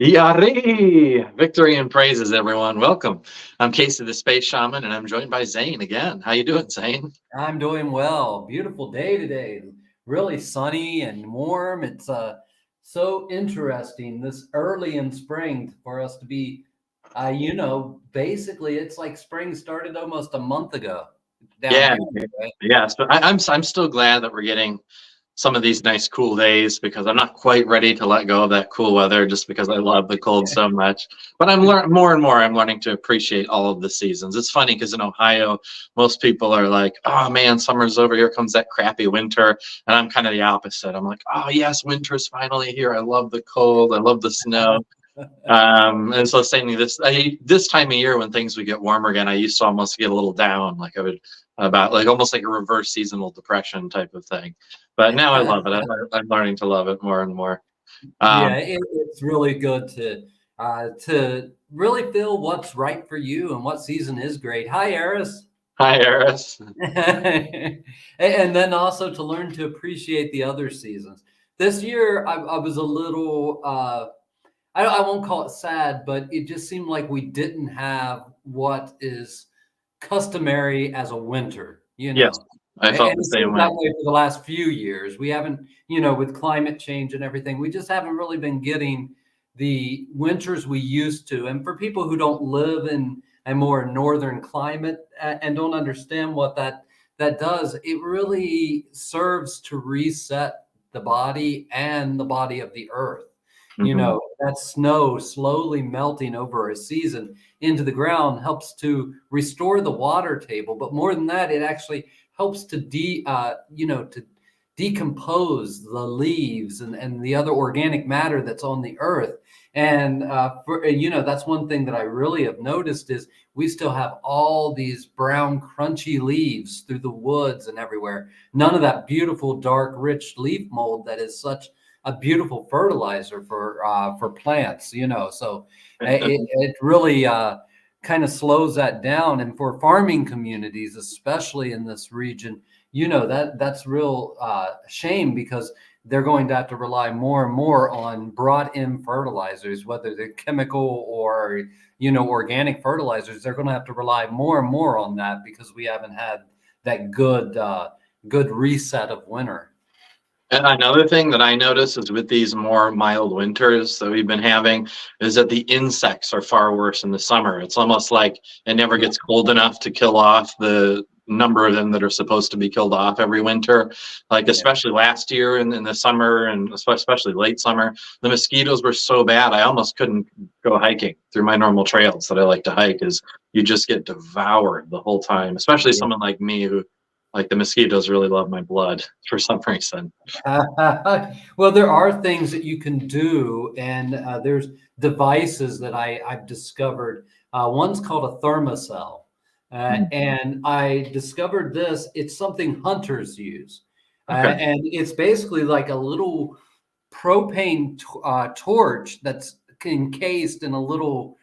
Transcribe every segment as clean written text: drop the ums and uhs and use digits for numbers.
Yari! Victory and praises, everyone. Welcome. I'm Casey the Space Shaman, and I'm joined by Zane again. How you doing, Zane? I'm doing well. Beautiful day today. Really sunny and warm. It's so interesting this early in spring for us to be basically it's like spring started almost a month ago down Yeah, here, right? yeah. So I'm still glad that we're getting some of these nice cool days because I'm not quite ready to let go of that cool weather just because I love the cold so much. But I'm learning more and more. I'm learning to appreciate all of the seasons. It's funny because in Ohio, most people are like, "Oh man, summer's over. Here comes that crappy winter," and I'm kind of the opposite. I'm like, "Oh yes, winter's finally here. I love the cold. I love the snow." And so same thing. This time of year when things would get warmer again, I used to almost get a little down, like I would about like almost like a reverse seasonal depression type of thing. But now I love it. I'm learning to love it more and more. Yeah, Um, it's really good to really feel what's right for you and what season is great. Hi, Eris. Hi, Eris. And then also to learn to appreciate the other seasons. This year, I was a little, I won't call it sad, but it just seemed like we didn't have what is customary as a winter, Yes, I felt And the it same seems way. that way for the last few years. We haven't, with climate change and everything, we just haven't really been getting the winters we used to. And for people who don't live in a more northern climate and don't understand what that does, it really serves to reset the body and the body of the earth. Hmm. That snow slowly melting over a season into the ground helps to restore the water table. But more than that, it actually helps to to decompose the leaves and the other organic matter that's on the earth. And that's one thing that I really have noticed is we still have all these brown, crunchy leaves through the woods and everywhere. None of that beautiful, dark, rich leaf mold that is such a beautiful fertilizer for plants. So it really kind of slows that down. And for farming communities, especially in this region, that's real shame because they're going to have to rely more and more on brought in fertilizers, whether they're chemical or organic fertilizers. They're going to have to rely more and more on that because we haven't had that good reset of winter. And another thing that I notice is with these more mild winters that we've been having is that the insects are far worse in the summer. It's almost like it never Yeah. gets cold enough to kill off the number of them that are supposed to be killed off every winter. Like Yeah. especially last year in the summer and especially late summer, the mosquitoes were so bad I almost couldn't go hiking through my normal trails that I like to hike. Is you just get devoured the whole time, especially Yeah. someone like me who like the mosquitoes really love my blood for some reason. Well, there are things that you can do, and there's devices that I've discovered. One's called a thermocell, Mhm. and I discovered this. It's something hunters use, Okay. and it's basically like a little propane torch that's encased in a little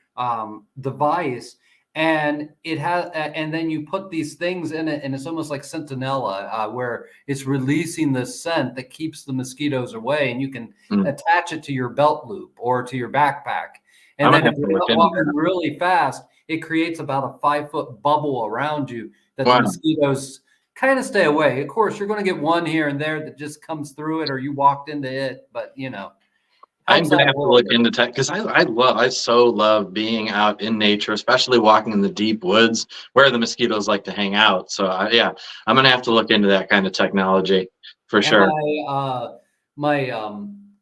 device, and and then you put these things in it, and it's almost like sentinella, where it's releasing the scent that keeps the mosquitoes away, and you can Mm. attach it to your belt loop or to your backpack. I And might then if have to you're look not into walking that. really fast, it creates about a 5 foot bubble around you that the Wow. mosquitoes kind of stay away. Of course, you're going to get one here and there that just comes through it, or you walked into it, but I'm helps gonna out a have to little look bit. into tech because I so love being out in nature, especially walking in the deep woods where the mosquitoes like to hang out. So yeah, I'm gonna have to look into that kind of technology for And sure. my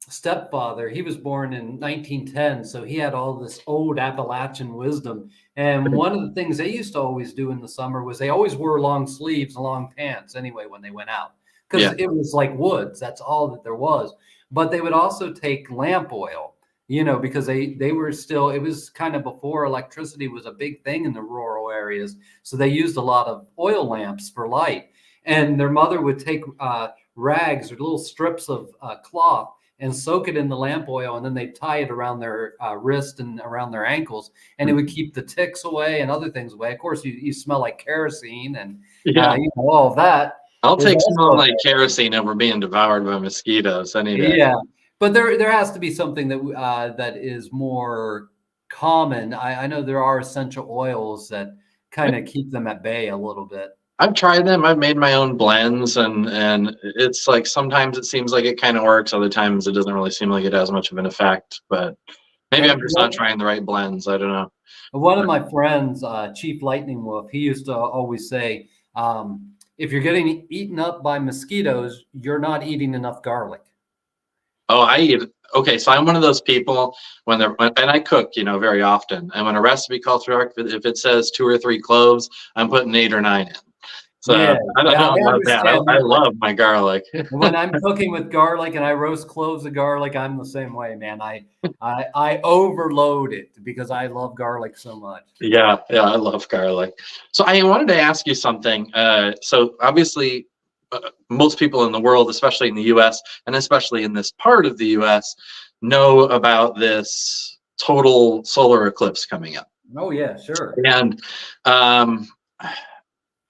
stepfather, he was born in 1910, so he had all this old Appalachian wisdom. And one of the things they used to always do in the summer was they always wore long sleeves and long pants anyway when they went out because Yeah. it was like woods. That's all that there was. But they would also take lamp oil, because they were still. It was kind of before electricity was a big thing in the rural areas, so they used a lot of oil lamps for light. And their mother would take rags or little strips of cloth and soak it in the lamp oil, and then they tie it around their wrist and around their ankles, and it would keep the ticks away and other things away. Of course, you smell like kerosene and Yeah. all of that I'll is take smelling also like kerosene over being devoured by mosquitoes any day. yeah. But there has to be something that that is more common. I know there are essential oils that kind of keep them at bay a little bit. I've tried them. I've made my own blends, and it's like sometimes it seems like it kind of works. Other times it doesn't really seem like it has much of an effect. But maybe I'm just not trying the right blends. I don't know. One of my friends, Chief Lightning Wolf, he used to always say, if you're getting eaten up by mosquitoes, you're not eating enough garlic. Oh, I eat. Okay, so I'm one of those people and I cook, very often. And when a recipe calls for, if it says 2 or 3 cloves, I'm putting 8 or 9 in. So Yeah, I don't know about that. understand. I love my garlic. When I'm cooking with garlic and I roast cloves of garlic, I'm the same way, man. I overload it because I love garlic so much. Yeah, I love garlic. So I wanted to ask you something. So obviously, most people in the world, especially in the U.S. and especially in this part of the U.S., know about this total solar eclipse coming up. Oh yeah, sure. Um,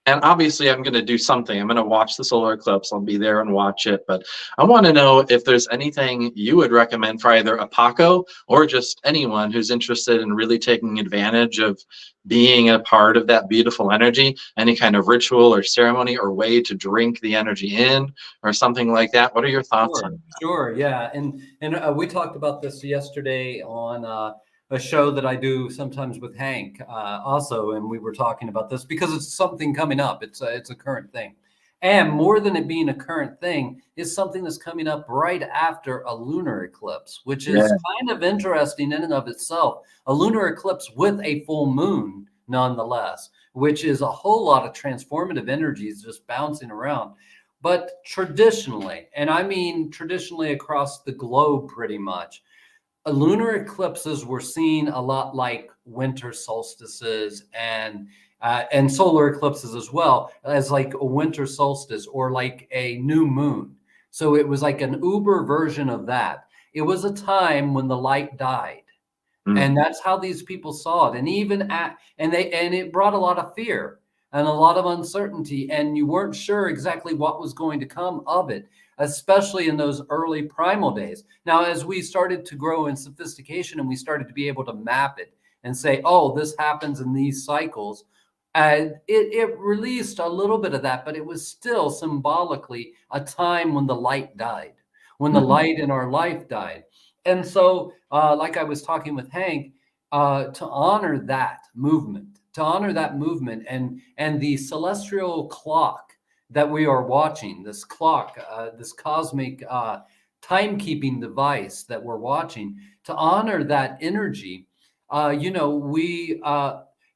and obviously I'm going to do something. I'm going to watch the solar eclipse. I'll be there and watch it. But I want to know if there's anything you would recommend for either a Paqo or just anyone who's interested in really taking advantage of being a part of that beautiful energy, any kind of ritual or ceremony or way to drink the energy in or something like that. What are your thoughts on that? Sure, yeah. And we talked about this yesterday on a show that I do sometimes with Hank also, and we were talking about this because it's something coming up. It's a current thing, and more than it being a current thing, is something that's coming up right after a lunar eclipse, which is kind of interesting in and of itself. A lunar eclipse with a full moon, nonetheless, which is a whole lot of transformative energies just bouncing around. But traditionally, and I mean traditionally across the globe pretty much, lunar eclipses were seen a lot like winter solstices and solar eclipses as well, as like a winter solstice or like a new moon. So it was like an uber version of that. It was a time when the light died. And that's how these people saw it. And it brought a lot of fear and a lot of uncertainty. And you weren't sure exactly what was going to come of it, especially in those early primal days. Now, as we started to grow in sophistication and we started to be able to map it and say, oh, this happens in these cycles, and it released a little bit of that, but it was still symbolically a time when the light died, when the light in our life died. And so, like I was talking with Hank, to honor that movement, and the celestial clock that we are watching, this clock, this cosmic timekeeping device that we're watching, to honor that energy,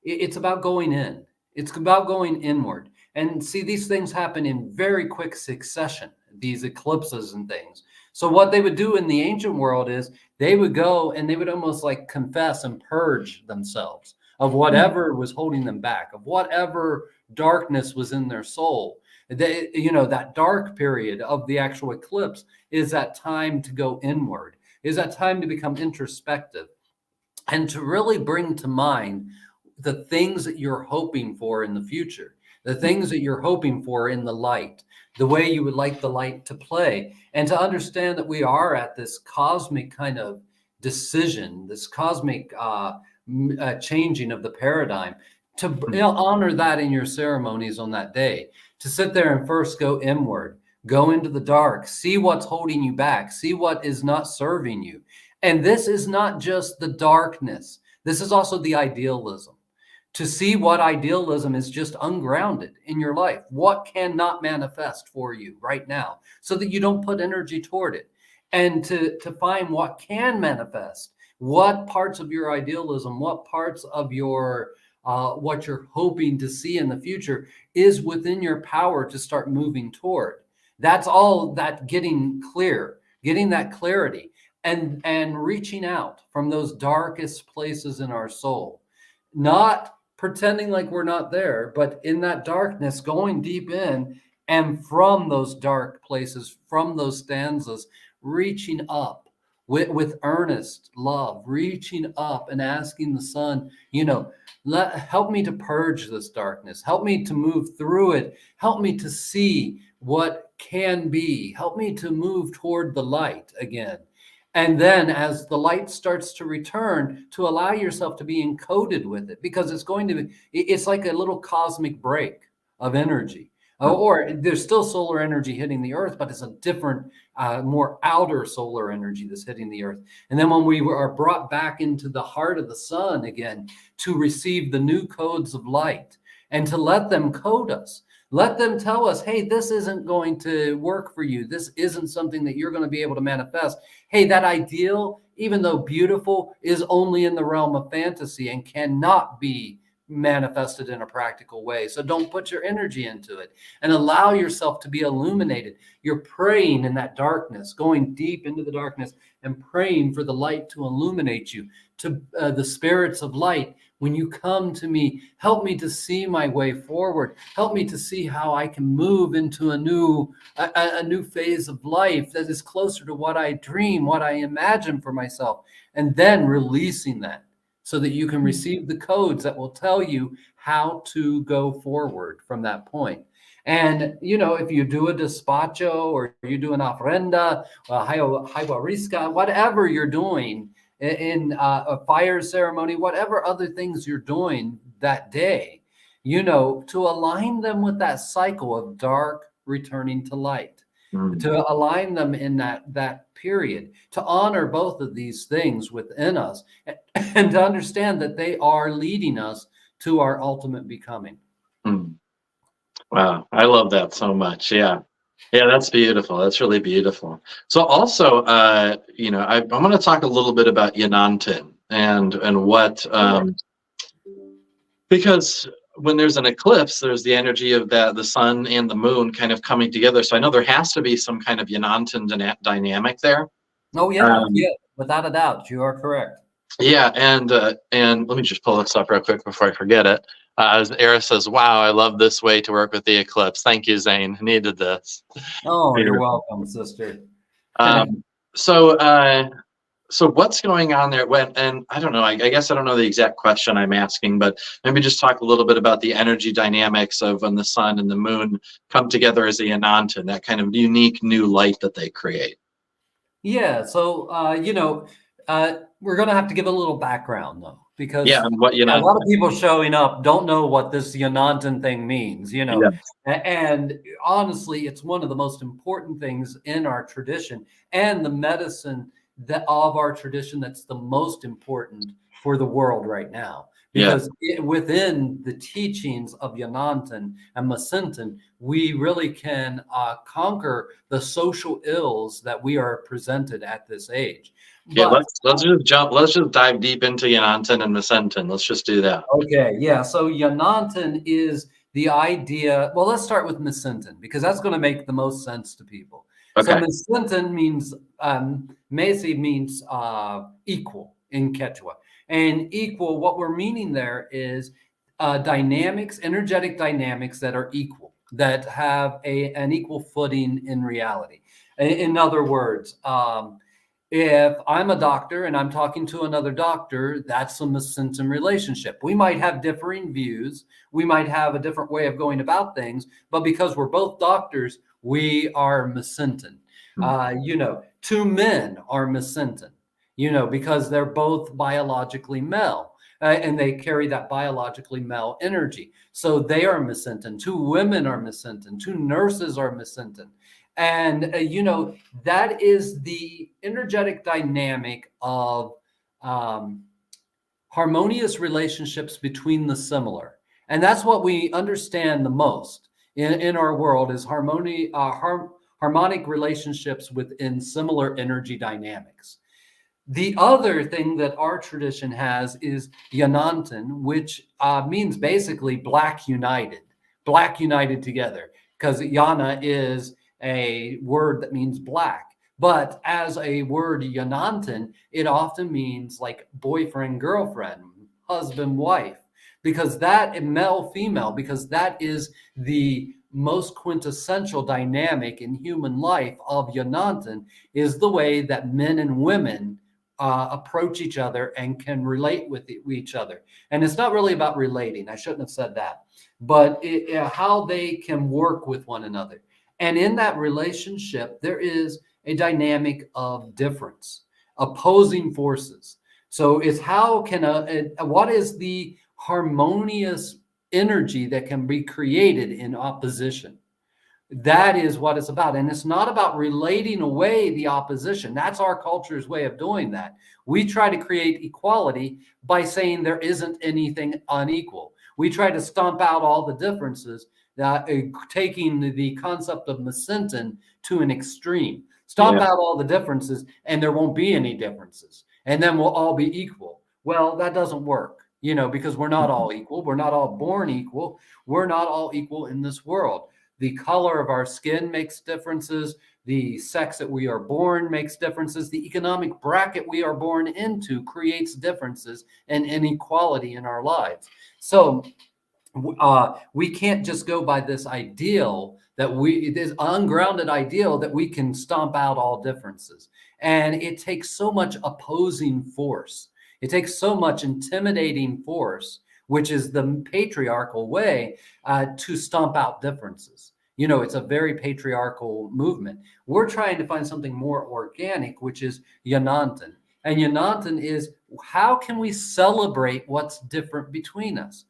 it's about going in. It's about going inward. And see, these things happen in very quick succession, these eclipses and things. So what they would do in the ancient world is they would go and they would almost like confess and purge themselves of whatever was holding them back, of whatever darkness was in their soul. That dark period of the actual eclipse is that time to go inward, is that time to become introspective and to really bring to mind the things that you're hoping for in the future, the things that you're hoping for in the light, the way you would like the light to play, and to understand that we are at this cosmic kind of decision, this cosmic changing of the paradigm, to honor that in your ceremonies on that day, to sit there and first go inward, go into the dark, see what's holding you back, see what is not serving you. And this is not just the darkness. This is also the idealism. To see what idealism is just ungrounded in your life. What cannot manifest for you right now so that you don't put energy toward it. And to find what can manifest, what parts of your idealism, what parts of your what you're hoping to see in the future is within your power to start moving toward. That's all that getting clear, getting that clarity and reaching out from those darkest places in our soul. Not pretending like we're not there, but in that darkness, going deep in, and from those dark places, from those stanzas, reaching up with earnest love, reaching up and asking the sun, help me to purge this darkness, help me to move through it, help me to see what can be, help me to move toward the light again. And then as the light starts to return, to allow yourself to be encoded with it, because it's going to be, it's like a little cosmic break of energy. Or there's still solar energy hitting the earth, but it's a different, more outer solar energy that's hitting the earth. And then when we are brought back into the heart of the sun again to receive the new codes of light and to let them code us, let them tell us, hey, this isn't going to work for you. This isn't something that you're going to be able to manifest. Hey, that ideal, even though beautiful, is only in the realm of fantasy and cannot be manifested in a practical way. So don't put your energy into it and allow yourself to be illuminated. You're praying in that darkness, going deep into the darkness and praying for the light to illuminate you, to the spirits of light. When you come to me, help me to see my way forward. Help me to see how I can move into a new phase of life that is closer to what I dream, what I imagine for myself, and then releasing that so that you can receive the codes that will tell you how to go forward from that point. And, if you do a despacho or you do an ofrenda, ayahuasca, whatever you're doing in a fire ceremony, whatever other things you're doing that day, to align them with that cycle of dark returning to light. To align them in that period, to honor both of these things within us, and to understand that they are leading us to our ultimate becoming. Wow, I love that so much. Yeah, that's beautiful. That's really beautiful. So also, I'm going to talk a little bit about Yanantin and what because when there's an eclipse, there's the energy of the sun and the moon kind of coming together. So I know there has to be some kind of Yanantin dynamic there. Oh yeah, without a doubt, you are correct. Yeah, and let me just pull this up real quick before I forget it. As Era says, "Wow, I love this way to work with the eclipse." Thank you, Zane. Needed this. Oh, you're welcome, sister. So what's going on there? And I don't know. I guess I don't know the exact question I'm asking, but maybe just talk a little bit about the energy dynamics of when the sun and the moon come together as a Yanantin, that kind of unique new light that they create. Yeah. So we're going to have to give a little background though, because a lot of people showing up don't know what this Yanantin thing means, Yeah. And honestly, it's one of the most important things in our tradition and the medicine of our tradition that's the most important for the world right now. Because within the teachings of Yanantin and Masintin, we really can conquer the social ills that we are presented at this age. Yeah, let's just jump. Let's just dive deep into Yanantin and Masintin. Let's just do that. Okay, yeah. So Yanantin is the idea. Well, let's start with Masintin because that's going to make the most sense to people. Okay. So Masintin means Mesi means equal in Quechua, and equal. What we're meaning there is dynamics, energetic dynamics that are equal, that have an equal footing in reality. In other words, if I'm a doctor and I'm talking to another doctor, that's a Masintin relationship. We might have differing views. We might have a different way of going about things, but because we're both doctors, we are Masintin. Two men are Masintin, because they're both biologically male. And they carry that biologically male energy. So they are Masintin. Two women are Masintin. Two nurses are Masintin. And, that is the energetic dynamic of harmonious relationships between the similar. And that's what we understand the most in our world is harmonic relationships within similar energy dynamics. The other thing that our tradition has is Yanantin, which means basically black united together, because Yana is a word that means black. But as a word Yanantin, it often means like boyfriend, girlfriend, husband, wife, because that male, female, because that is the most quintessential dynamic in human life of Yanantin, is the way that men and women approach each other and can relate with each other. And it's not really about relating. I shouldn't have said that, but how they can work with one another. And in that relationship, there is a dynamic of difference. opposing forces. So it's how can what is the harmonious energy that can be created in opposition? That is what it's about. And it's not about relating away the opposition. That's our culture's way of doing that. We try to create equality by saying there isn't anything unequal. We try to stomp out all the differences, taking the concept of Masinton to an extreme. Stomp Yeah. out all the differences and there won't be any differences. And then we'll all be equal. Well, that doesn't work, because we're not all equal. We're not all born equal. We're not all equal in this world. The color of our skin makes differences. The sex that we are born makes differences. The economic bracket we are born into creates differences and inequality in our lives. So we can't just go by this ideal this ungrounded ideal that we can stomp out all differences. And it takes so much opposing force. It takes so much intimidating force, which is the patriarchal way to stomp out differences. It's a very patriarchal movement. We're trying to find something more organic, which is Yanantan. And Yanantan is, how can we celebrate what's different between us?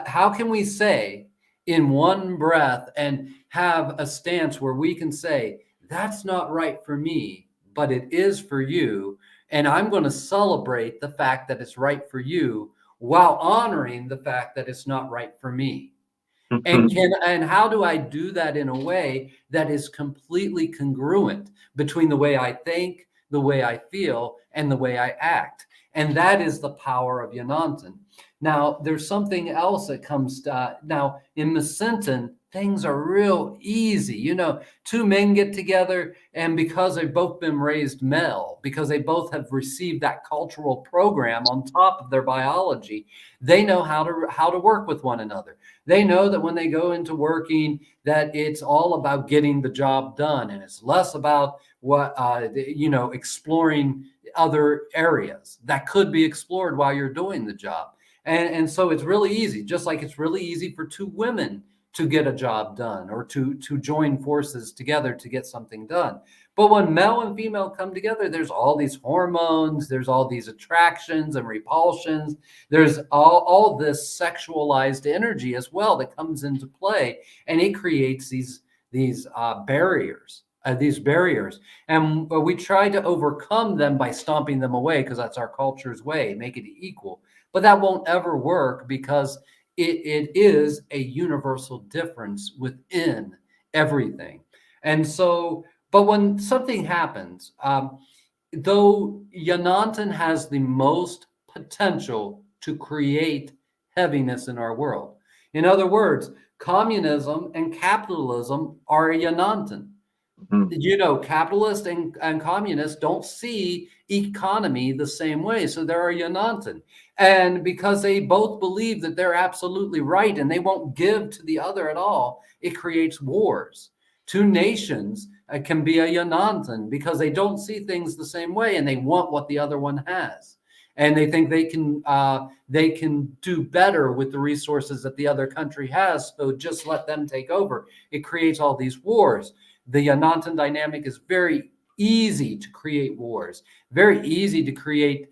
How can we say in one breath and have a stance where we can say, that's not right for me, but it is for you. And I'm going to celebrate the fact that it's right for you while honoring the fact that it's not right for me. And how do I do that in a way that is completely congruent between the way I think, the way I feel, and the way I act? And that is the power of Yanantan. Now, there's something else that comes now in Masinton, things are real easy. Two men get together, and because they've both been raised male, because they both have received that cultural program on top of their biology, they know how to work with one another. They know that when they go into working, that it's all about getting the job done, and it's less about exploring other areas that could be explored while you're doing the job. And so it's really easy, just like it's really easy for two women to get a job done or to join forces together to get something done. But when male and female come together, there's all these hormones, there's all these attractions and repulsions, there's all this sexualized energy as well that comes into play, and it creates these barriers. And we try to overcome them by stomping them away because that's our culture's way, make it equal. But that won't ever work because it is a universal difference within everything. And so, but when something happens, though Yanantan has the most potential to create heaviness in our world. In other words, communism and capitalism are a Yanantan. Capitalists and communists don't see economy the same way. So they're a Yanantan. And because they both believe that they're absolutely right and they won't give to the other at all, it creates wars. Two nations can be a Yanantan because they don't see things the same way and they want what the other one has. And they think they can do better with the resources that the other country has. So just let them take over. It creates all these wars. The Yanantan dynamic is very easy to create wars, very easy to create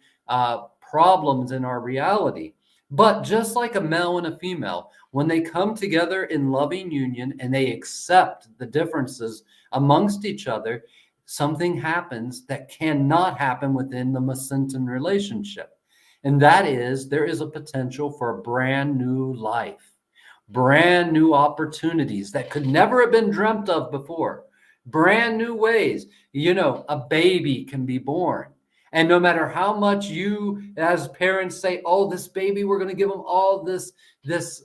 problems in our reality. But just like a male and a female, when they come together in loving union and they accept the differences amongst each other, something happens that cannot happen within the Masinton relationship. And that is, there is a potential for a brand new life, brand new opportunities that could never have been dreamt of before, brand new ways. A baby can be born. And no matter how much you as parents say, oh, this baby, we're going to give them all this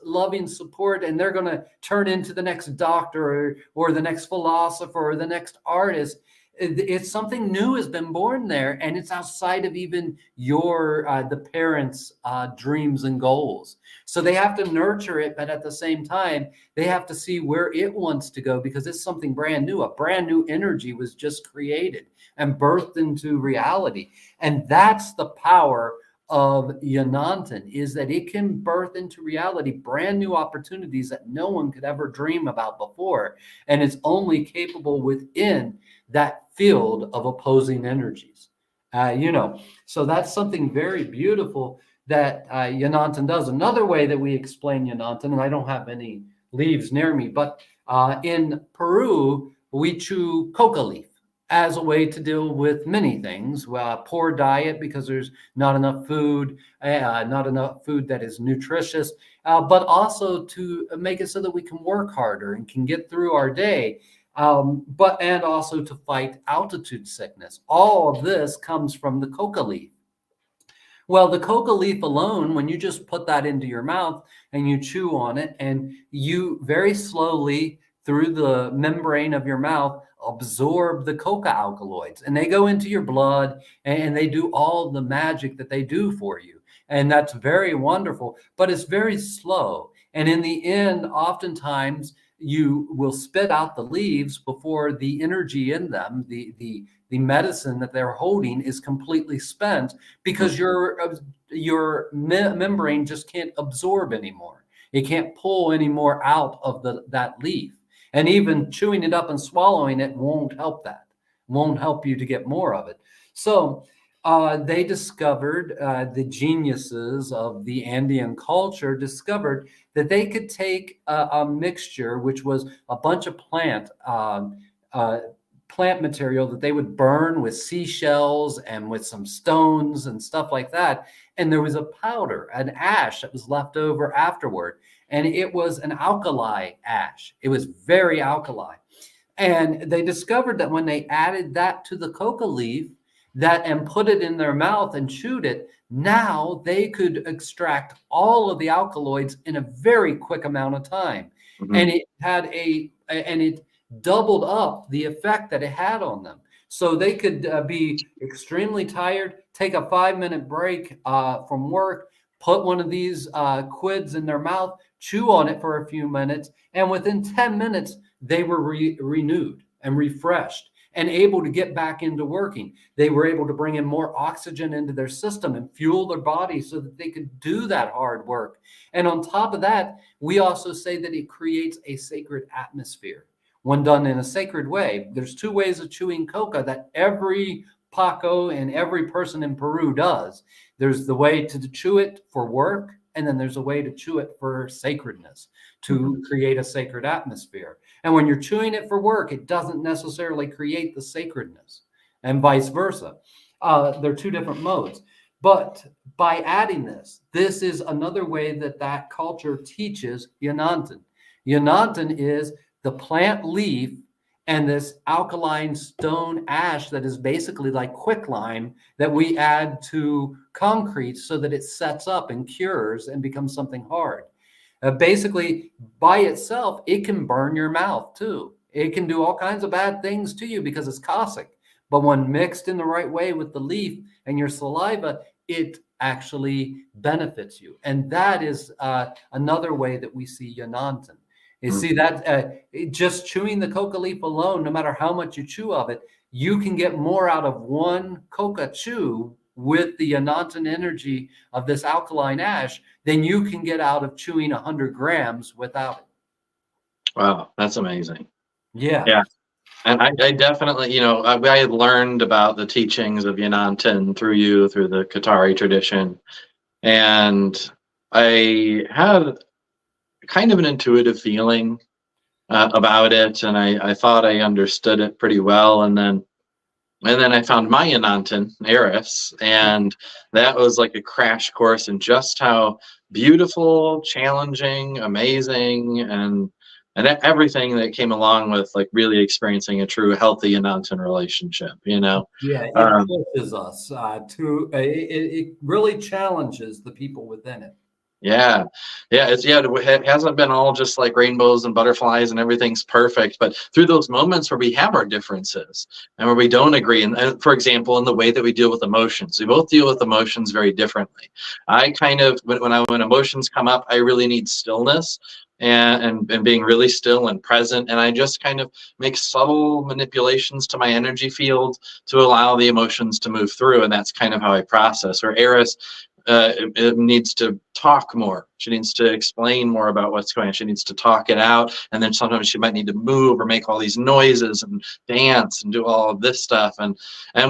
loving support and they're going to turn into the next doctor or the next philosopher or the next artist, it's something new has been born there, and it's outside of even the parents' dreams and goals. So they have to nurture it, but at the same time, they have to see where it wants to go because it's something brand new. A brand new energy was just created and birthed into reality, and that's the power of Yanantan, is that it can birth into reality brand new opportunities that no one could ever dream about before, and it's only capable within that field of opposing energies. You know, so that's something very beautiful that Yanantan does. Another way that we explain Yanantan, and I don't have any leaves near me, but in Peru, we chew coca leaf as a way to deal with many things. Poor diet because there's not enough food, not enough food that is nutritious, but also to make it so that we can work harder and can get through our day. And also to fight altitude sickness. All of this comes from the coca leaf. Well, the coca leaf alone, when you just put that into your mouth and you chew on it, and you very slowly through the membrane of your mouth absorb the coca alkaloids, and they go into your blood, and they do all the magic that they do for you. And that's very wonderful, but it's very slow. And in the end, oftentimes you will spit out the leaves before the energy in them, the medicine that they're holding, is completely spent because your membrane just can't absorb anymore. It can't pull any more out of that leaf. And even chewing it up and swallowing it won't help that. Won't help you to get more of it. So they discovered, the geniuses of the Andean culture discovered that they could take a mixture, which was a bunch of plant material that they would burn with seashells and with some stones and stuff like that. And there was a powder, an ash that was left over afterward. And it was an alkali ash. It was very alkali. And they discovered that when they added that to the coca leaf, and put it in their mouth and chewed it, now they could extract all of the alkaloids in a very quick amount of time. Mm-hmm. And it doubled up the effect that it had on them. So they could be extremely tired, take a 5-minute break from work, put one of these quids in their mouth, chew on it for a few minutes, and within 10 minutes, they were renewed and refreshed and able to get back into working. They were able to bring in more oxygen into their system and fuel their body so that they could do that hard work. And on top of that, we also say that it creates a sacred atmosphere when done in a sacred way. There's 2 ways of chewing coca that every Paqo and every person in Peru does. There's the way to chew it for work, and then there's a way to chew it for sacredness, to create a sacred atmosphere. And when you're chewing it for work, it doesn't necessarily create the sacredness, and vice versa. They're 2 different modes. But by adding this is another way that culture teaches Yanantan. Yanantan is the plant leaf and this alkaline stone ash that is basically like quicklime that we add to concrete so that it sets up and cures and becomes something hard. Basically, by itself, it can burn your mouth too. It can do all kinds of bad things to you because it's caustic. But when mixed in the right way with the leaf and your saliva, it actually benefits you. And that is another way that we see Yanantan. You see that just chewing the coca leaf alone, no matter how much you chew of it, you can get more out of one coca chew with the Yanantan energy of this alkaline ash than you can get out of chewing 100 grams without it. Wow, that's amazing. Yeah. Yeah. And I definitely, I had learned about the teachings of Yanantan through the Qatari tradition. And I had kind of an intuitive feeling about it. And I thought I understood it pretty well. And then I found my Yanantan, Eris, and that was like a crash course in just how beautiful, challenging, amazing, and everything that came along with like really experiencing a true healthy Yanantan relationship, Yeah, it pushes us it really challenges the people within it. Yeah, it hasn't been all just like rainbows and butterflies and everything's perfect, but through those moments where we have our differences and where we don't agree, and for example, in the way that we deal with emotions, we both deal with emotions very differently. I kind of, when emotions come up, I really need stillness and being really still and present, and I just kind of make subtle manipulations to my energy field to allow the emotions to move through, and that's kind of how I process. Where Eris it needs to talk more. She needs to explain more about what's going on. She needs to talk it out. And then sometimes she might need to move or make all these noises and dance and do all of this stuff. And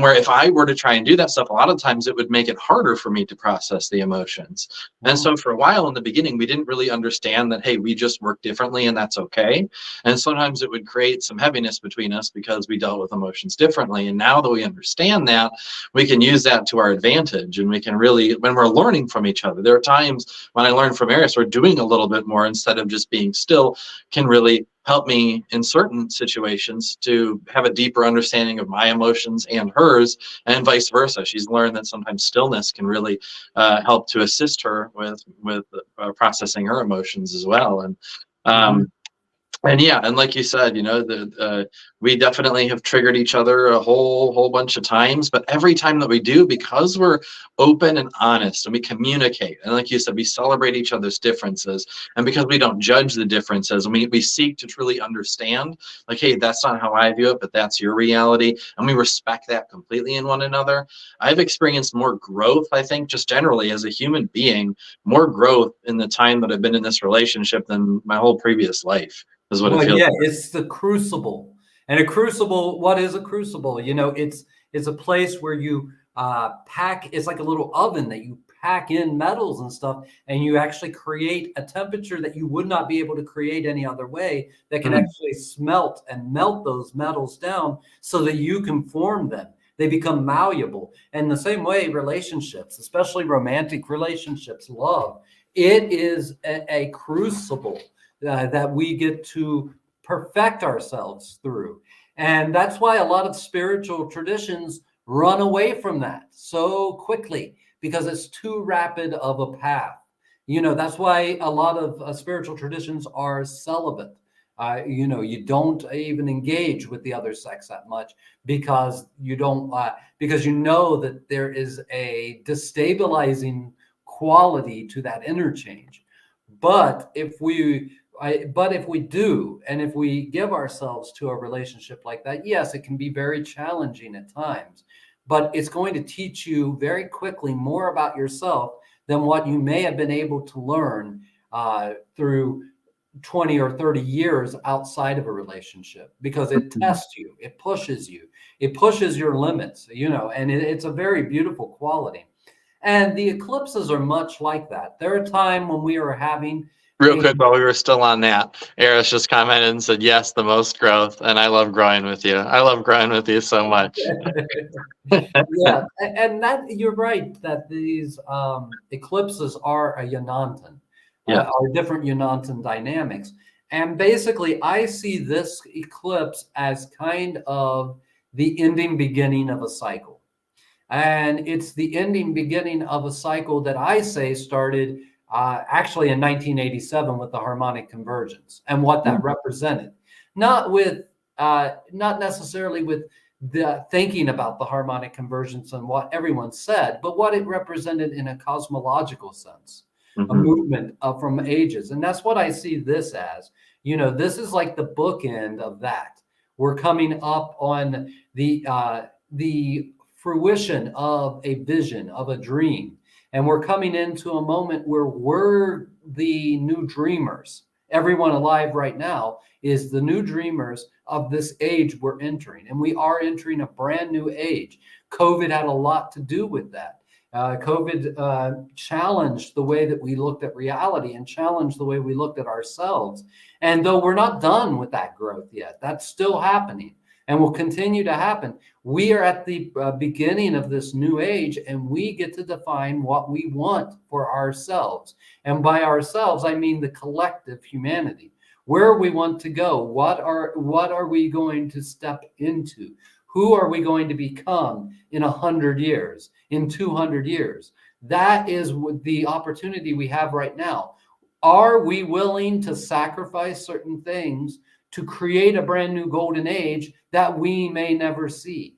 where if I were to try and do that stuff, a lot of times it would make it harder for me to process the emotions. And so for a while in the beginning, we didn't really understand that, hey, we just work differently and that's okay. And sometimes it would create some heaviness between us because we dealt with emotions differently. And now that we understand that, we can use that to our advantage. And we can really, when we're learning from each other, there are times when I learn from Eris, we're doing a little bit more instead of just being still, can really help me in certain situations to have a deeper understanding of my emotions and hers, and vice versa. She's learned that sometimes stillness can really help to assist her with processing her emotions as well. And yeah, and like you said, we definitely have triggered each other a whole bunch of times, but every time that we do, because we're open and honest and we communicate, and like you said, we celebrate each other's differences, and because we don't judge the differences, and we seek to truly understand, like, hey, that's not how I view it, but that's your reality, and we respect that completely in one another. I've experienced more growth, I think, just generally as a human being, more growth in the time that I've been in this relationship than my whole previous life. Is what it Well, feels yeah, like. it's the crucible. And a crucible, what is a crucible? It's a place where you pack, it's like a little oven that you pack in metals and stuff, and you actually create a temperature that you would not be able to create any other way, that can actually smelt and melt those metals down so that you can form them. They become malleable. And the same way, relationships, especially romantic relationships, love, it is a crucible that we get to perfect ourselves through. And that's why a lot of spiritual traditions run away from that so quickly, because it's too rapid of a path. That's why a lot of spiritual traditions are celibate. You don't even engage with the other sex that much because you don't, because you know that there is a destabilizing quality to that interchange. But if we do, and if we give ourselves to a relationship like that, yes, it can be very challenging at times, but it's going to teach you very quickly more about yourself than what you may have been able to learn through 20 or 30 years outside of a relationship, because it tests you, it pushes your limits, and it's a very beautiful quality. And the eclipses are much like that. They're a time when we are having Real quick, while we were still on that, Eris just commented and said, yes, the most growth. And I love growing with you. I love growing with you so much. Yeah, and that you're right that these eclipses are a Yanantan, Yeah. are different Yanantan dynamics. And basically, I see this eclipse as kind of the ending beginning of a cycle. And it's the ending beginning of a cycle that I say started actually in 1987 with the harmonic convergence and what that represented. Not necessarily with the thinking about the harmonic convergence and what everyone said, but what it represented in a cosmological sense, a movement from ages. And that's what I see this as. This is like the bookend of that. We're coming up on the fruition of a vision, of a dream. And we're coming into a moment where we're the new dreamers. Everyone alive right now is the new dreamers of this age we're entering. And we are entering a brand new age. COVID had a lot to do with that. COVID challenged the way that we looked at reality and challenged the way we looked at ourselves. And though we're not done with that growth yet, that's still happening and will continue to happen. We are at the beginning of this new age, and we get to define what we want for ourselves. And by ourselves, I mean the collective humanity. Where we want to go, what are we going to step into? Who are we going to become in 100 years, in 200 years? That is the opportunity we have right now. Are we willing to sacrifice certain things to create a brand new golden age that we may never see?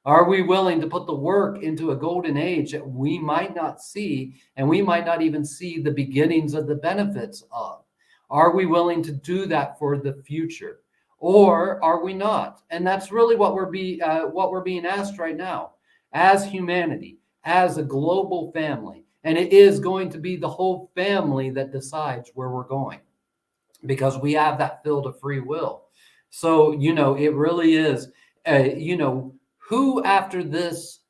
Are we willing to put the work into a golden age that we might not see, and we might not even see the beginnings of the benefits of? Are we willing to do that for the future, or are we not? And that's really what we're being asked right now, as humanity, as a global family. And it is going to be the whole family that decides where we're going, because we have that field of free will. So, it really is, who after this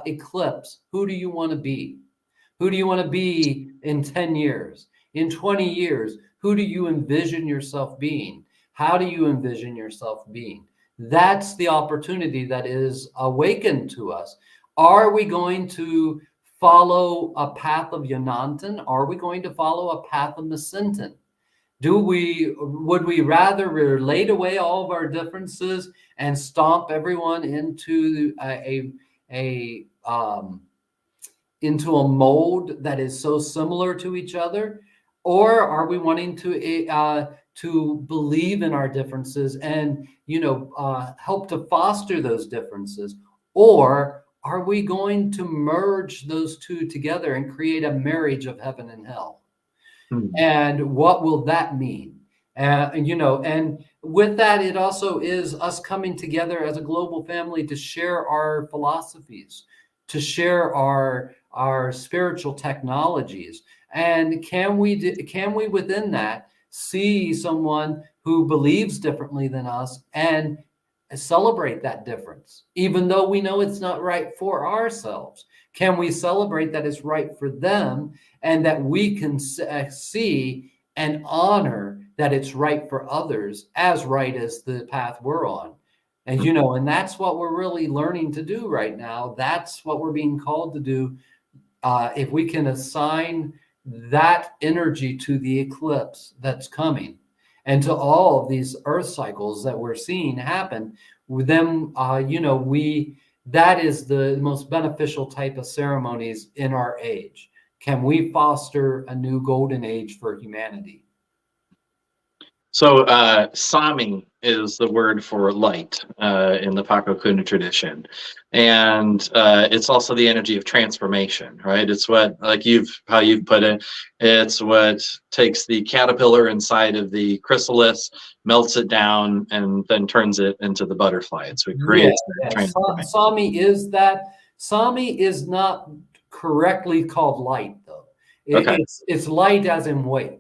eclipse, who do you want to be? Who do you want to be in 10 years? In 20 years? Who do you envision yourself being? How do you envision yourself being? That's the opportunity that is awakened to us. Are we going to follow a path of Yonantan? Are we going to follow a path of Masintan? Would we rather relate away all of our differences and stomp everyone into into a mold that is so similar to each other? Or are we wanting to believe in our differences and help to foster those differences? Or are we going to merge those two together and create a marriage of heaven and hell? And what will that mean? And with that, it also is us coming together as a global family to share our philosophies, to share our spiritual technologies. And can we within that see someone who believes differently than us and celebrate that difference, even though we know it's not right for ourselves? Can we celebrate that it's right for them, and that we can see and honor that it's right for others as right as the path we're on? And and that's what we're really learning to do right now. That's what we're being called to do. If we can assign that energy to the eclipse that's coming, and to all of these earth cycles that we're seeing happen, then that is the most beneficial type of ceremonies in our age. Can we foster a new golden age for humanity? So Sami is the word for light in the Paqo Kuna tradition, and it's also the energy of transformation, right? It's what, like how you've put it, it's what takes the caterpillar inside of the chrysalis, melts it down, and then turns it into the butterfly. It's what creates that transformation. Sami is not correctly called light, though. Okay. It's light as in weight.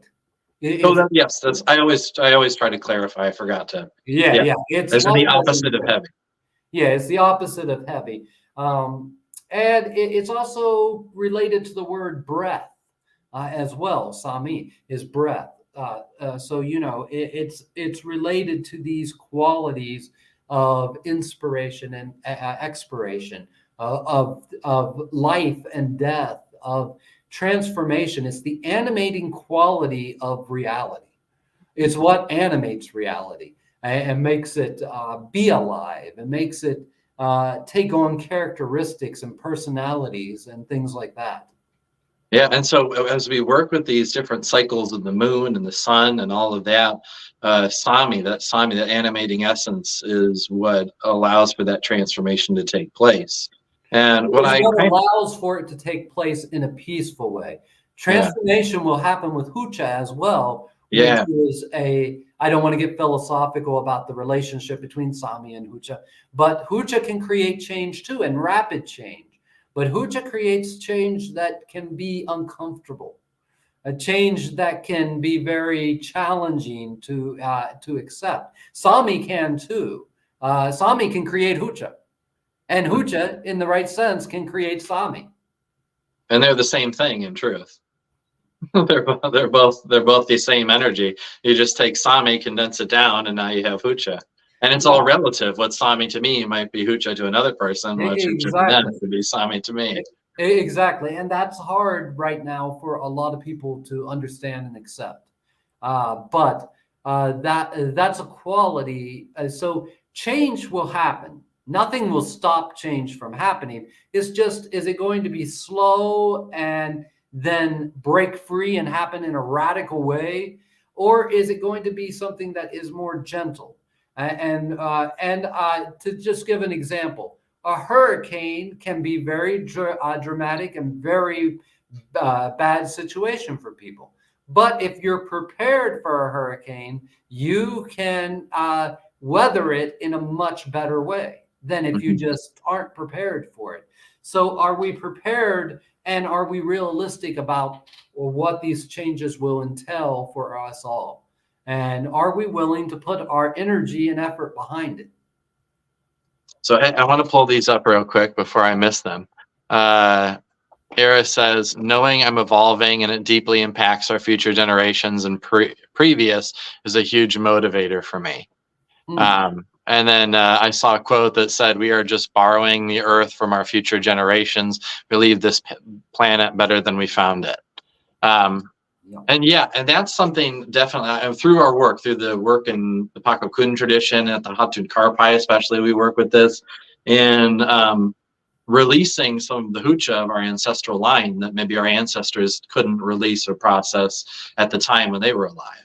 Yes, that's I always try to clarify. I forgot to. Yeah. It's Those are the opposite of heavy. Yeah, it's the opposite of heavy. And it's also related to the word breath as well. Sami is breath. So it's related to these qualities of inspiration and expiration, of life and death, of transformation. It's the animating quality of reality. It's what animates reality and makes it be alive, and makes it take on characteristics and personalities and things like that. Yeah, and so as we work with these different cycles of the moon and the sun and all of that, Sami, that animating essence, is what allows for that transformation to take place. And what allows for it to take place in a peaceful way. Transformation will happen with Hucha as well, which is I don't want to get philosophical about the relationship between Sami and Hucha, but Hucha can create change too, and rapid change. But Hucha creates change that can be uncomfortable, a change that can be very challenging to accept. Sami can too. Sami can create Hucha, and Hucha, in the right sense, can create Sami. And they're the same thing in truth. they're both the same energy. You just take Sami, condense it down, and now you have Hucha. And it's all relative. What's Sami to me might be Hucha to another person. What's Hucha to them could be Sami to me. Exactly. And that's hard right now for a lot of people to understand and accept. But that's a quality. So change will happen. Nothing will stop change from happening. It's just, is it going to be slow and then break free and happen in a radical way? Or is it going to be something that is more gentle? And to just give an example, a hurricane can be very dramatic and very bad situation for people. But if you're prepared for a hurricane, you can weather it in a much better way than if you just aren't prepared for it. So are we prepared, and are we realistic about what these changes will entail for us all? And are we willing to put our energy and effort behind it? So I want to pull these up real quick before I miss them. Era says, knowing I'm evolving and it deeply impacts our future generations and previous is a huge motivator for me. And then I saw a quote that said, we are just borrowing the earth from our future generations. We leave this planet better than we found it. And yeah, and that's something definitely through our work, through the work in the Paqo Kun tradition, at the Hatun Karpai especially, we work with this. And releasing some of the hucha of our ancestral line that maybe our ancestors couldn't release or process at the time when they were alive.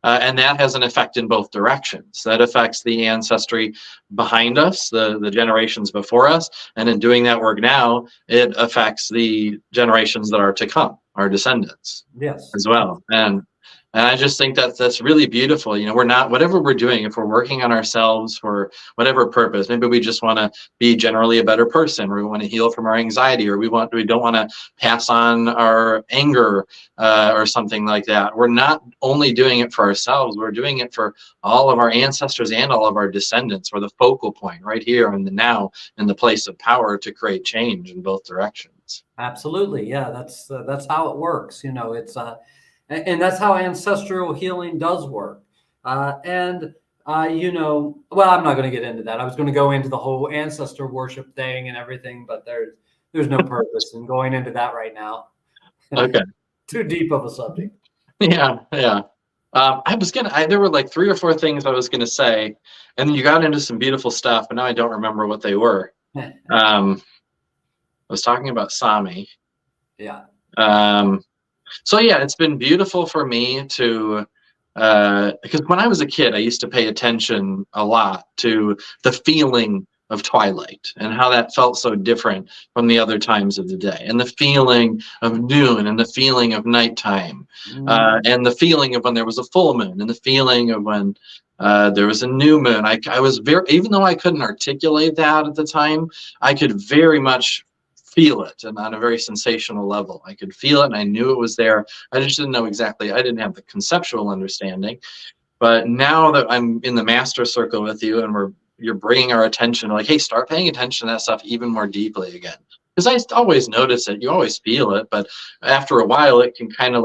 And that has an effect in both directions. That affects the ancestry behind us, the generations before us. And in doing that work now, it affects the generations that are to come, our descendants. Yes. As well. And I just think that that's really beautiful. You know, we're not, whatever we're doing, if we're working on ourselves for whatever purpose, maybe we just want to be generally a better person, or we want to heal from our anxiety, or we don't want to pass on our anger or something like that. We're not only doing it for ourselves, we're doing it for all of our ancestors and all of our descendants. We're the focal point right here in the now, in the place of power to create change in both directions. Absolutely. Yeah, that's how it works. You know, it's and that's how ancestral healing does work. You know, well, I'm not going to get into that. I was going to go into the whole ancestor worship thing and everything, but there's no purpose in going into that right now. Okay. Too deep of a subject. Yeah. There were like 3 or 4 things I was gonna say, and then you got into some beautiful stuff, but now I don't remember what they were. I was talking about Sami. Yeah. So yeah, it's been beautiful for me to, because when I was a kid, I used to pay attention a lot to the feeling of twilight and how that felt so different from the other times of the day, and the feeling of noon, and the feeling of nighttime, and the feeling of when there was a full moon, and the feeling of when there was a new moon. I was even though I couldn't articulate that at the time, I could very much feel it, and on a very sensational level. I could feel it, and I knew it was there. I just didn't know exactly. I didn't have the conceptual understanding. But now that I'm in the master circle with you, and you're bringing our attention, like, hey, start paying attention to that stuff even more deeply again. Because I always notice it, you always feel it, but after a while, it can kind of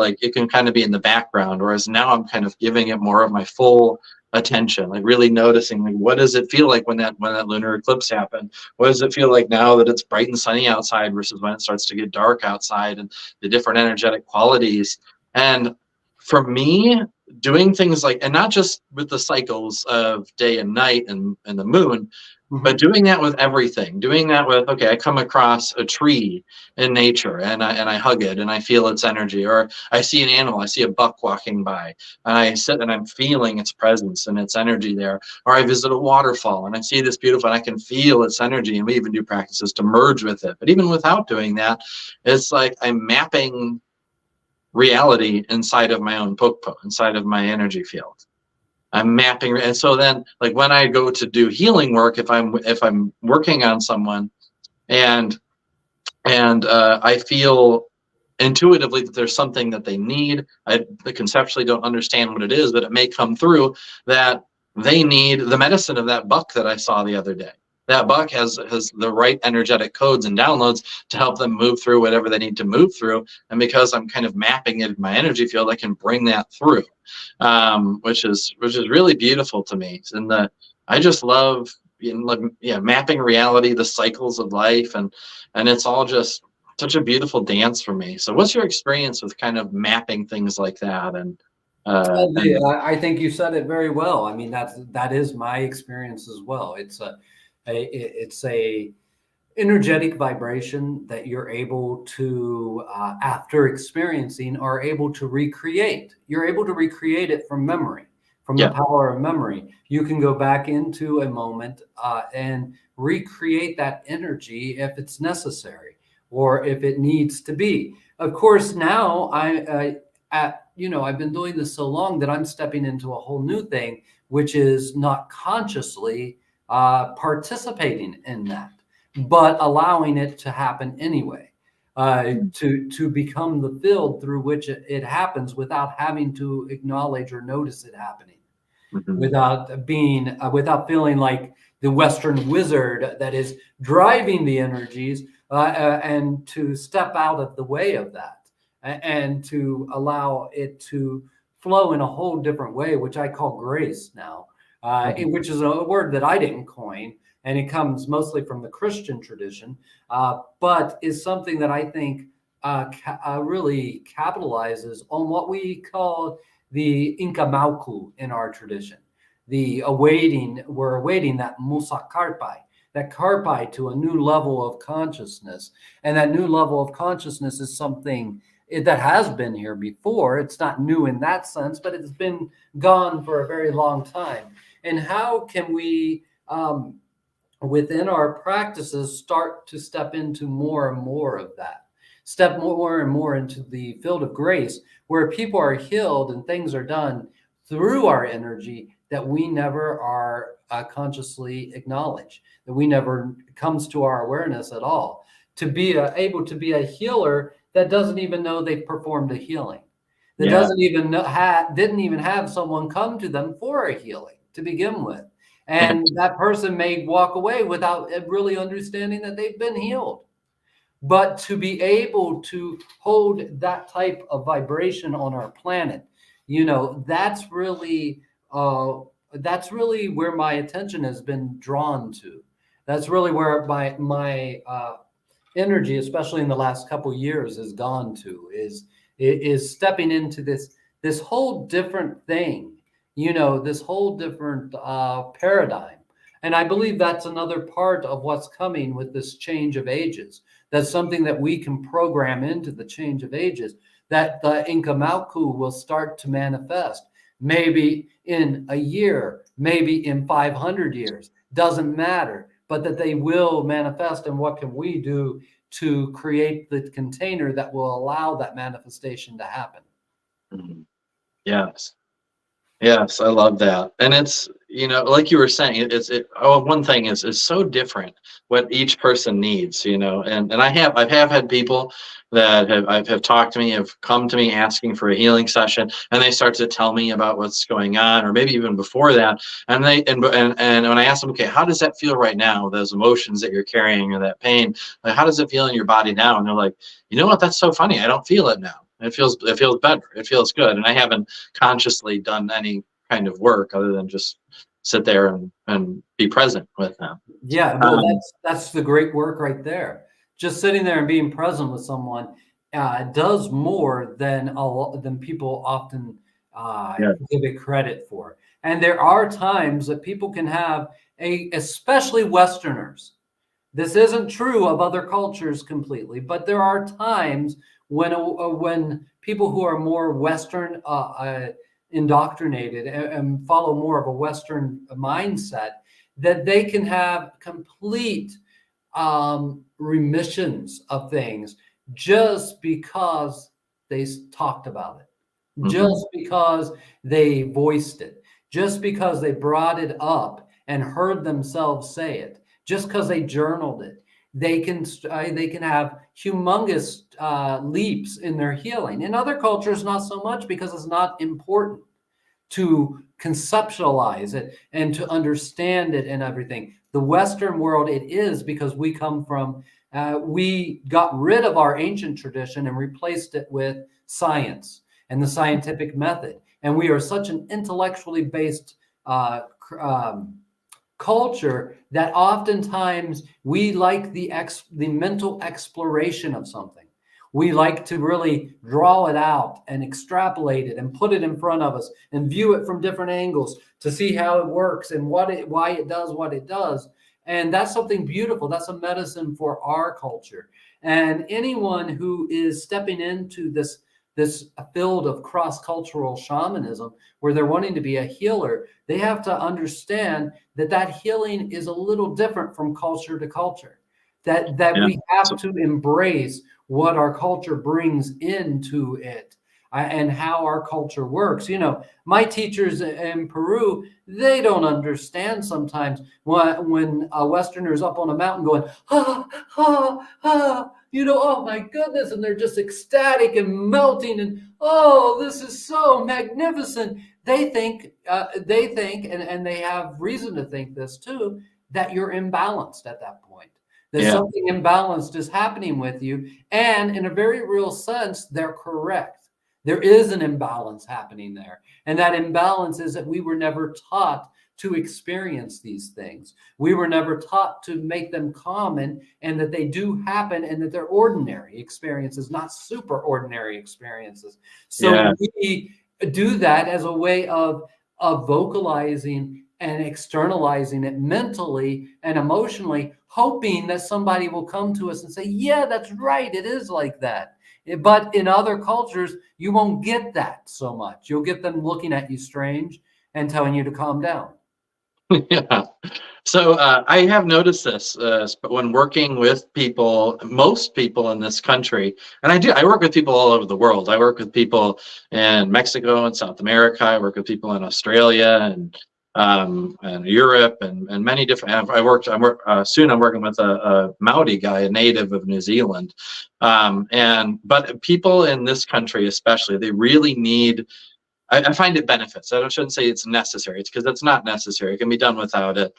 be in the background. Whereas now I'm kind of giving it more of my full attention, like really noticing, like, what does it feel like when that lunar eclipse happened? What does it feel like now that it's bright and sunny outside versus when it starts to get dark outside, and the different energetic qualities? And for me, doing things like, and not just with the cycles of day and night and the moon, but doing that with everything, doing that with, okay, I come across a tree in nature, and I hug it and I feel its energy, or I see an animal, I see a buck walking by, and I sit and I'm feeling its presence and its energy there, or I visit a waterfall and I see this beautiful, and I can feel its energy. And we even do practices to merge with it. But even without doing that, it's like I'm mapping reality inside of my own Paqo, inside of my energy field. I'm mapping, and so then, like, when I go to do healing work, if I'm working on someone, and I feel intuitively that there's something that they need, I conceptually don't understand what it is, but it may come through that they need the medicine of that buck that I saw the other day. That buck has the right energetic codes and downloads to help them move through whatever they need to move through. And because I'm kind of mapping it in my energy field, I can bring that through, which is really beautiful to me. And I just love, mapping reality, the cycles of life, and it's all just such a beautiful dance for me. So what's your experience with kind of mapping things like that? And I think you said it very well. I mean, that is my experience as well. It's a energetic vibration that you're able to, after experiencing, are able to recreate. You're able to recreate it from memory, from the power of memory. You can go back into a moment and recreate that energy if it's necessary, or if it needs to be. Of course, now I've been doing this so long that I'm stepping into a whole new thing, which is not consciously participating in that. but allowing it to happen anyway, to become the field through which it happens without having to acknowledge or notice it happening, Mhm. without feeling like the Western wizard that is driving the energies, and to step out of the way of that, and to allow it to flow in a whole different way, which I call grace now, Mhm. which is a word that I didn't coin, and it comes mostly from the Christian tradition, but is something that I think really capitalizes on what we call the Inca Mauku in our tradition. We're awaiting that Musa Karpai, that Karpai to a new level of consciousness. And that new level of consciousness is something that has been here before. It's not new in that sense, but it's been gone for a very long time. And how can we, within our practices, start to step into more and more of that? Step more and more into the field of grace, where people are healed and things are done through our energy that we never are consciously acknowledge, that we never comes to our awareness at all. To be able to be a healer that doesn't even know they've performed a healing, that Yeah. doesn't even know, didn't even have someone come to them for a healing to begin with. And that person may walk away without really understanding that they've been healed. But to be able to hold that type of vibration on our planet, that's really where my attention has been drawn to. That's really where my energy, especially in the last couple of years, has gone to, is stepping into this whole different thing, this whole different paradigm. And I believe that's another part of what's coming with this change of ages. That's something that we can program into the change of ages, that the Inca Malku will start to manifest. Maybe in a year, maybe in 500 years, doesn't matter, but that they will manifest. And what can we do to create the container that will allow that manifestation to happen? Mhm. Yes. Yes, I love that. And it's, like you were saying, one thing is so different what each person needs, and I have had people that have talked to me, have come to me asking for a healing session, and they start to tell me about what's going on, or maybe even before that. And when I ask them, okay, how does that feel right now? Those emotions that you're carrying, or that pain, like, how does it feel in your body now? And they're like, you know what, that's so funny. I don't feel it now. It feels better. It feels good. And I haven't consciously done any kind of work other than just sit there and be present with them. Yeah, well, Um, that's the great work right there. Just sitting there and being present with someone does more than people often yeah. give it credit for. And there are times that people can have especially Westerners. This isn't true of other cultures completely, but there are times when people who are more Western indoctrinated and follow more of a Western mindset, that they can have complete remissions of things just because they talked about it, Mhm. just because they voiced it, just because they brought it up and heard themselves say it, just because they journaled it. They can have humongous leaps in their healing. In other cultures, not so much, because it's not important to conceptualize it and to understand it and everything. The Western world, it is, because we got rid of our ancient tradition and replaced it with science and the scientific method. And we are such an intellectually based culture that oftentimes we like the mental exploration of something. We like to really draw it out and extrapolate it and put it in front of us and view it from different angles to see how it works and why it does what it does. And that's something beautiful. That's a medicine for our culture. And anyone who is stepping into this field of cross-cultural shamanism, where they're wanting to be a healer, they have to understand that healing is a little different from culture to culture. That Yeah. we have to embrace what our culture brings into it. and how our culture works. You know, my teachers in Peru, they don't understand sometimes when a Westerner's up on a mountain going, ha, ha, ha, you know, oh my goodness, and they're just ecstatic and melting, and oh, this is so magnificent. They think, and they have reason to think this too, that you're imbalanced at that point. That something imbalanced is happening with you. And in a very real sense, they're correct. There is an imbalance happening there. And that imbalance is that we were never taught to experience these things. We were never taught to make them common, and that they do happen, and that they're ordinary experiences, not super ordinary experiences. So we do that as a way of vocalizing and externalizing it mentally and emotionally, hoping that somebody will come to us and say, yeah, that's right, it is like that. But in other cultures, you won't get that so much. You'll get them looking at you strange and telling you to calm down. Yeah. So I have noticed this when working with people, most people in this country, and I work with people all over the world. I work with people in Mexico and South America. I work with people in Australia and Europe and many different. Soon I'm working with a Maori guy, a native of New Zealand, but people in this country especially, they really need. I find it benefits. I shouldn't say it's necessary. It's because it's not necessary. It can be done without it.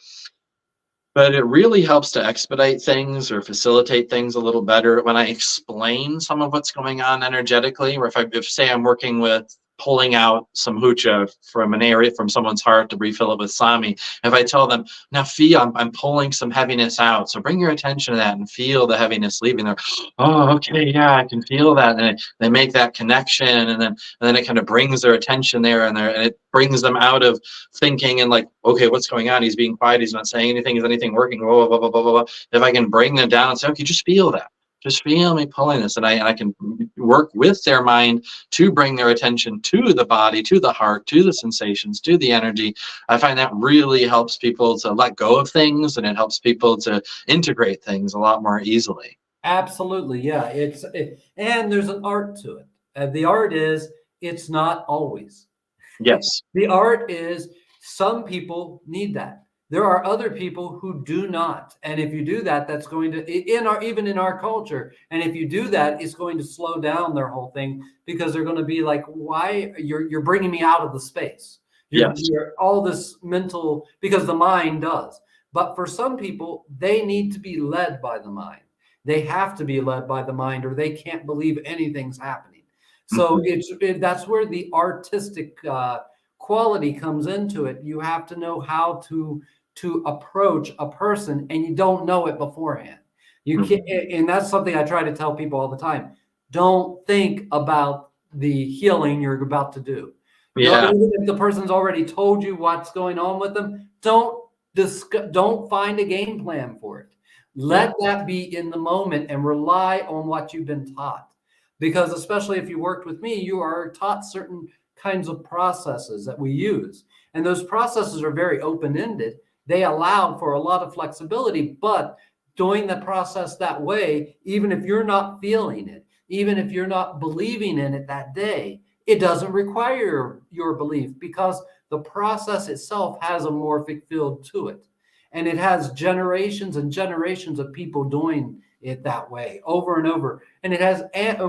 But it really helps to expedite things or facilitate things a little better when I explain some of what's going on energetically. Or if say I'm working with pulling out some hucha from an area, from someone's heart to refill it with Sami. If I tell them, now feel, I'm pulling some heaviness out. So bring your attention to that and feel the heaviness leaving there. Oh, okay, yeah, I can feel that. And they make that connection, and then it kind of brings their attention there, and it brings them out of thinking and like, okay, what's going on? He's being quiet. He's not saying anything. Is anything working? Blah, blah, blah, blah, blah, blah. If I can bring them down and say, okay, just feel that. Just feel me pulling this, and I can work with their mind to bring their attention to the body, to the heart, to the sensations, to the energy. I find that really helps people to let go of things, and it helps people to integrate things a lot more easily. Absolutely, yeah. And there's an art to it. The art is it's not always. Yes. The art is some people need that. There are other people who do not. And if you do that, that's going to, even in our culture, and if you do that, it's going to slow down their whole thing, because they're going to be like, why you're bringing me out of the space. You're all this mental, because the mind does. But for some people, they need to be led by the mind. They have to be led by the mind, or they can't believe anything's happening. So that's where the artistic quality comes into it. You have to know how to approach a person, and you don't know it beforehand. You can't, and that's something I try to tell people all the time. Don't think about the healing you're about to do. Yeah. Even if the person's already told you what's going on with them, don't find a game plan for it. Let that be in the moment and rely on what you've been taught. Because especially if you worked with me, you are taught certain kinds of processes that we use. And those processes are very open-ended. They allow for a lot of flexibility, but doing the process that way, even if you're not feeling it, even if you're not believing in it that day, it doesn't require your belief, because the process itself has a morphic field to it. And it has generations and generations of people doing it that way over and over. And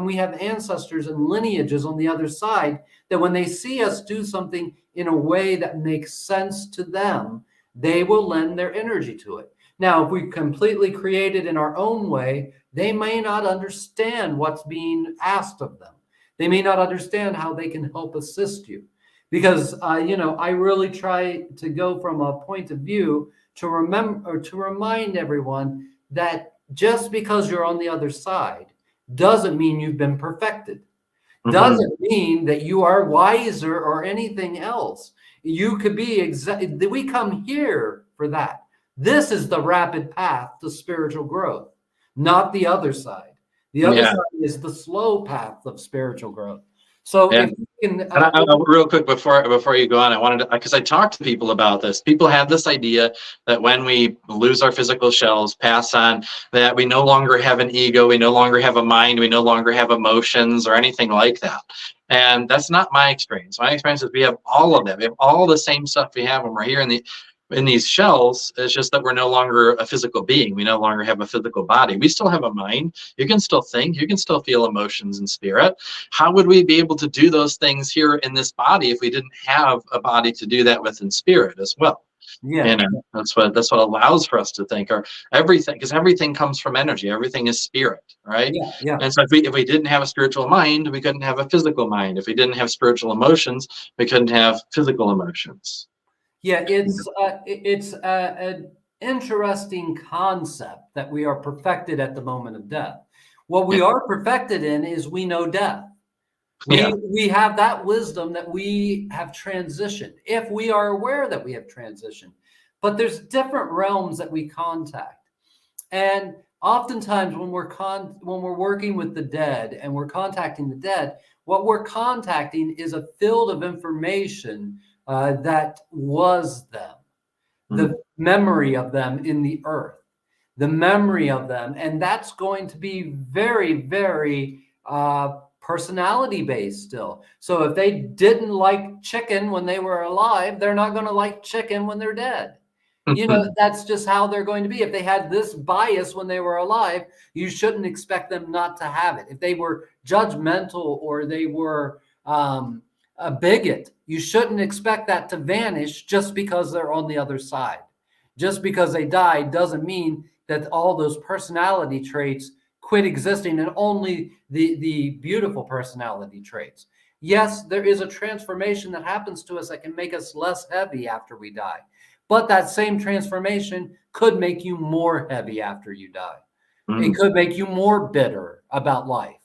we have ancestors and lineages on the other side that when they see us do something in a way that makes sense to them, they will lend their energy to it. Now, if we completely create it in our own way, they may not understand what's being asked of them. They may not understand how they can help assist you. Because, I really try to go from a point of view to remind everyone that just because you're on the other side doesn't mean you've been perfected. Doesn't mean that you are wiser or anything else. You could be we come here for that. This is the rapid path to spiritual growth, not the other side. The other side is the slow path of spiritual growth. So if you can, real quick before you go on, I wanted to, because I talked to people about this. People have this idea that when we lose our physical shells, pass on, that we no longer have an ego, we no longer have a mind, we no longer have emotions or anything like that. And that's not my experience. My experience is we have all of that. We have all the same stuff we have when we're here in these shells. It's just that we're no longer a physical being. We no longer have a physical body. We still have a mind. You can still think. You can still feel emotions and spirit. How would we be able to do those things here in this body if we didn't have a body to do that with in spirit as well? Yeah. You know, that's what allows for us to think, or everything, because everything comes from energy. Everything is spirit, right? Yeah. Yeah. And so if we didn't have a spiritual mind, we couldn't have a physical mind. If we didn't have spiritual emotions, we couldn't have physical emotions. Yeah, it's an interesting concept that we are perfected at the moment of death. What we Yeah, are perfected in is we know death. yeah, We have that wisdom that we have transitioned, if we are aware that we have transitioned. But there's different realms that we contact. And oftentimes when we're working with the dead and we're contacting the dead, what we're contacting is a field of information that was them, mm, the memory of them in the earth, the memory of them. And that's going to be very, very personality based still. So if they didn't like chicken when they were alive, they're not going to like chicken when they're dead. You know, that's just how they're going to be. If they had this bias when they were alive, you shouldn't expect them not to have it. If they were judgmental or they were a bigot, you shouldn't expect that to vanish just because they're on the other side. Just because they died doesn't mean that all those personality traits quit existing and only the beautiful personality traits. Yes, there is a transformation that happens to us that can make us less heavy after we die. But that same transformation could make you more heavy after you die. It mm, could make you more bitter about life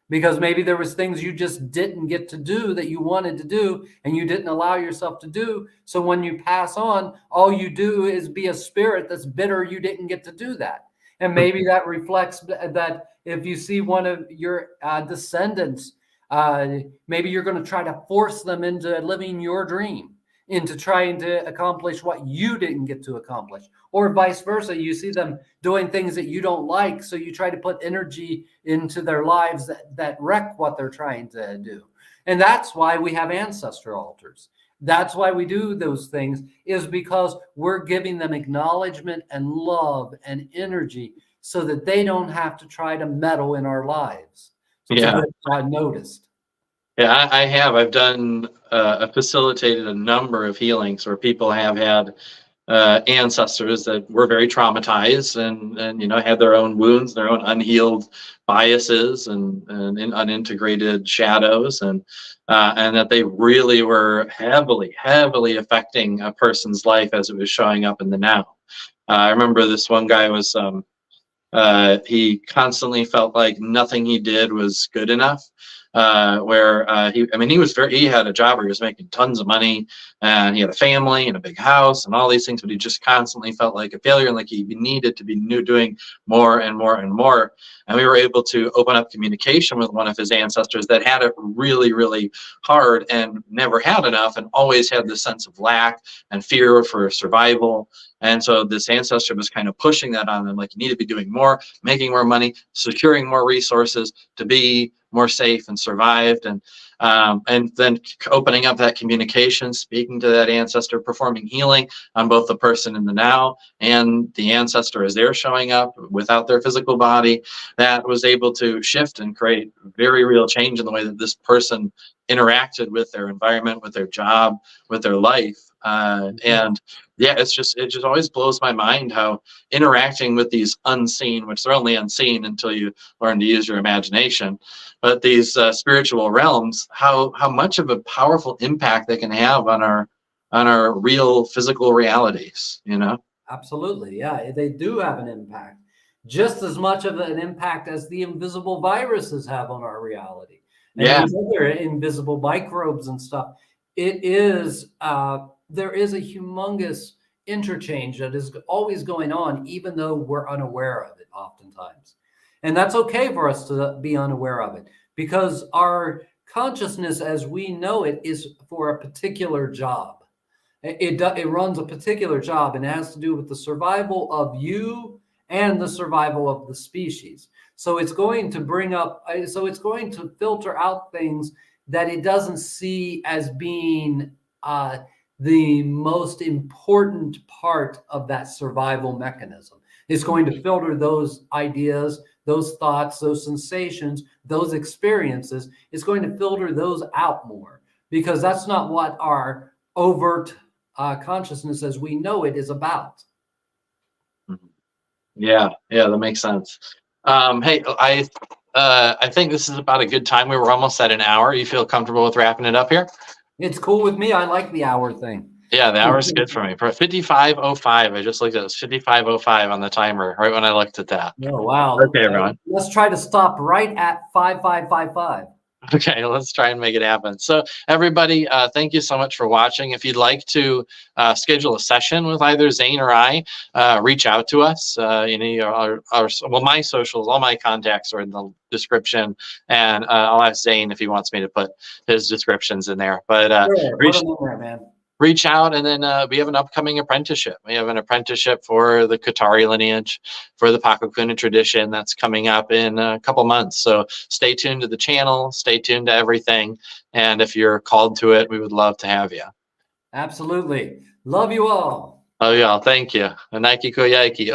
because maybe there was things you just didn't get to do that you wanted to do and you didn't allow yourself to do. So when you pass on, all you do is be a spirit that's bitter you didn't get to do that. And maybe that reflects that if you see one of your descendants, maybe you're going to try to force them into living your dream, into trying to accomplish what you didn't get to accomplish, or vice versa. You see them doing things that you don't like, so you try to put energy into their lives that wreck what they're trying to do. And that's why we have ancestor altars. That's why we do those things, is because we're giving them acknowledgement and love and energy so that they don't have to try to meddle in our lives to yeah. get noticed. Yeah, I have. I've done facilitated a number of healings where people have had ancestors that were very traumatized and had their own wounds, their own unhealed biases and unintegrated shadows, and that they really were heavily affecting a person's life as it was showing up in the now. I remember this one guy was he constantly felt like nothing he did was good enough. He had a job where he was making tons of money and he had a family and a big house and all these things, but he just constantly felt like a failure and like he needed to be doing more and more and more. And we were able to open up communication with one of his ancestors that had it really hard and never had enough and always had this sense of lack and fear for survival. And so this ancestor was kind of pushing that on them, like you need to be doing more, making more money, securing more resources to be more safe and survived. And then opening up that communication, speaking to that ancestor, performing healing on both the person in the now and the ancestor as they're showing up without their physical body, that was able to shift and create very real change in the way that this person interacted with their environment, with their job, with their life. And yeah, it just always blows my mind how interacting with these unseen, which they're only unseen until you learn to use your imagination, but these spiritual realms, how much of a powerful impact they can have on our real physical realities, Absolutely. Yeah, they do have an impact, just as much of an impact as the invisible viruses have on our reality and Yeah, these other invisible microbes and stuff. It is, there is a humongous interchange that is always going on, even though we're unaware of it oftentimes. And that's okay for us to be unaware of it because our consciousness as we know it is for a particular job. It runs a particular job and it has to do with the survival of you and the survival of the species. So it's going to bring up, so it's going to filter out things that it doesn't see as being the most important part of that survival mechanism. It's going to filter those ideas, those thoughts, those sensations, those experiences. It's going to filter those out more, because that's not what our overt consciousness as we know it is about. Yeah, that makes sense. Hey, I think this is about a good time. We were almost at an hour. You feel comfortable with wrapping it up here? It's cool with me. I like the hour thing. Yeah, the hour is good for me. For 55:05, I just looked at it. It's 55:05 on the timer right when I looked at that. Oh, wow. Okay, everyone. Let's try to stop right at 5555. Okay, let's try and make it happen. So everybody, thank you so much for watching. If you'd like to schedule a session with either Zane or I, reach out to us. Well, my socials, all my contacts are in the description, and I'll ask Zane if he wants me to put his descriptions in there. But Sure, put them in there, man. reach out, and then we have an upcoming apprenticeship. We have an apprenticeship for the Qatari lineage, for the Paqo Kuna tradition that's coming up in a couple months. So stay tuned to the channel, stay tuned to everything. And if you're called to it, we would love to have you. Absolutely. Love you all. Oh, yeah, thank you. Nike Koyaki.